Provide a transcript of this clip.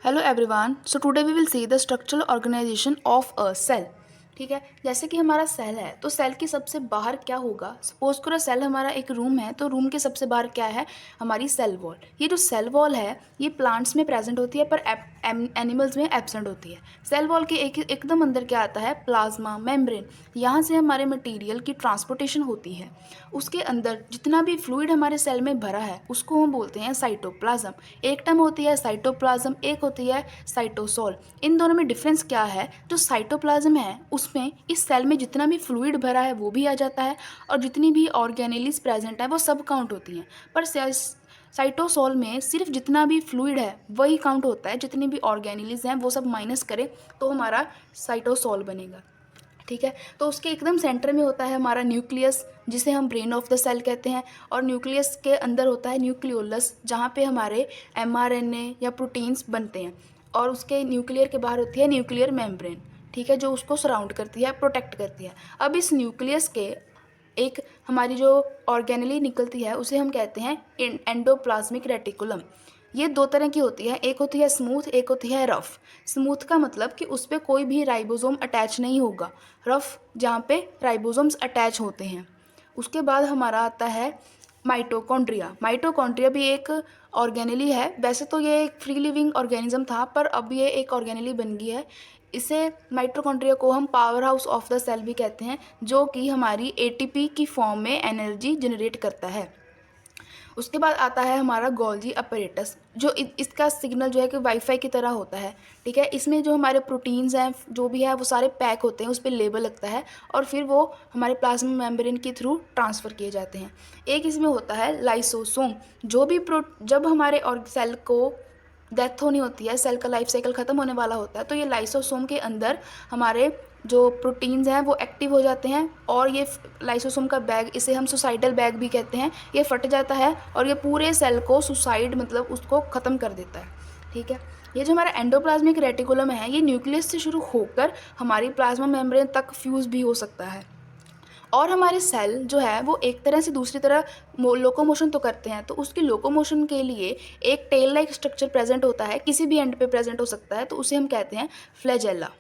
Hello everyone, so today we will see the structural organisation of a cell. ठीक है, जैसे कि हमारा सेल है तो सेल के सबसे बाहर क्या होगा। सपोज करो सेल हमारा एक रूम है, तो रूम के सबसे बाहर क्या है, हमारी सेल वॉल। ये जो सेल वॉल है ये प्लांट्स में प्रेजेंट होती है पर एनिमल्स में एब्सेंट होती है। सेल वॉल के एकदम अंदर क्या आता है, प्लाज्मा मेम्ब्रेन। यहाँ से हमारे मटेरियल की ट्रांसपोर्टेशन होती है। उसके अंदर जितना भी फ्लूइड हमारे सेल में भरा है उसको हम बोलते हैं साइटोप्लाज्म। एक टर्म होती है साइटोप्लाज्म, एक होती है साइटोसोल। इन दोनों में डिफरेंस क्या है, जो साइटोप्लाज्म है उसमें इस सेल में जितना भी फ्लूइड भरा है वो भी आ जाता है और जितनी भी ऑर्गेनेलिस प्रेजेंट है वो सब काउंट होती हैं। पर साइटोसोल में सिर्फ जितना भी फ्लूइड है वही काउंट होता है, जितनी भी ऑर्गेनेलिस हैं वो सब माइनस करें तो हमारा साइटोसोल बनेगा। ठीक है, तो उसके एकदम सेंटर में होता है हमारा न्यूक्लियस, जिसे हम ब्रेन ऑफ द सेल कहते हैं। और न्यूक्लियस के अंदर होता है न्यूक्लियोलस, जहाँ पे हमारे एमआरएनए या प्रोटीन्स बनते हैं। और उसके न्यूक्लियर के बाहर होती है न्यूक्लियर मेम्ब्रेन, ठीक है, जो उसको सराउंड करती है, प्रोटेक्ट करती है। अब इस न्यूक्लियस के एक हमारी जो ऑर्गेनली निकलती है उसे हम कहते हैं एंडोप्लाज्मिक रेटिकुलम। ये दो तरह की होती है, एक होती है स्मूथ, एक होती है रफ़। स्मूथ का मतलब कि उस पर कोई भी राइबोसोम अटैच नहीं होगा, रफ़ जहाँ पे राइबोसोम्स अटैच होते हैं। उसके बाद हमारा आता है माइटोकॉन्ड्रिया। माइटोकॉन्ड्रिया भी एक ऑर्गेनेली है। वैसे तो ये एक फ्री लिविंग ऑर्गेनिज्म था, पर अब ये एक ऑर्गेनेली बन गई है। इसे माइटोकॉन्ड्रिया को हम powerhouse of the cell भी कहते हैं, जो कि हमारी एटीपी की फॉर्म में एनर्जी जनरेट करता है। उसके बाद आता है हमारा गोल्जी अपरेटस, जो इसका सिग्नल जो है कि वाईफाई की तरह होता है। ठीक है, इसमें जो हमारे प्रोटीन्स हैं जो भी है वो सारे पैक होते हैं, उस पर लेबल लगता है और फिर वो हमारे प्लाज्मा मेम्ब्रेन के थ्रू ट्रांसफ़र किए जाते हैं। एक इसमें होता है लाइसोसोम, जो भी जब हमारे और सेल को डेथ होनी होती है, सेल का लाइफ साइकिल ख़त्म होने वाला होता है, तो ये लाइसोसोम के अंदर हमारे जो प्रोटीन्स हैं वो एक्टिव हो जाते हैं और ये लाइसोसोम का बैग, इसे हम सुसाइडल बैग भी कहते हैं, ये फट जाता है और ये पूरे सेल को सुसाइड मतलब उसको ख़त्म कर देता है। ठीक है, ये जो हमारा एंडोप्लाज्मिक रेटिकुलम है ये न्यूक्लियस से शुरू होकर हमारी प्लाज्मा मेम्ब्रेन तक फ्यूज़ भी हो सकता है। और हमारे सेल जो है वो एक तरह से दूसरी तरह लोकोमोशन तो करते हैं, तो उसकी लोकोमोशन के लिए एक टेल लाइक स्ट्रक्चर प्रेजेंट होता है, किसी भी एंड पे प्रेजेंट हो सकता है, तो उसे हम कहते हैं फ्लैजेला।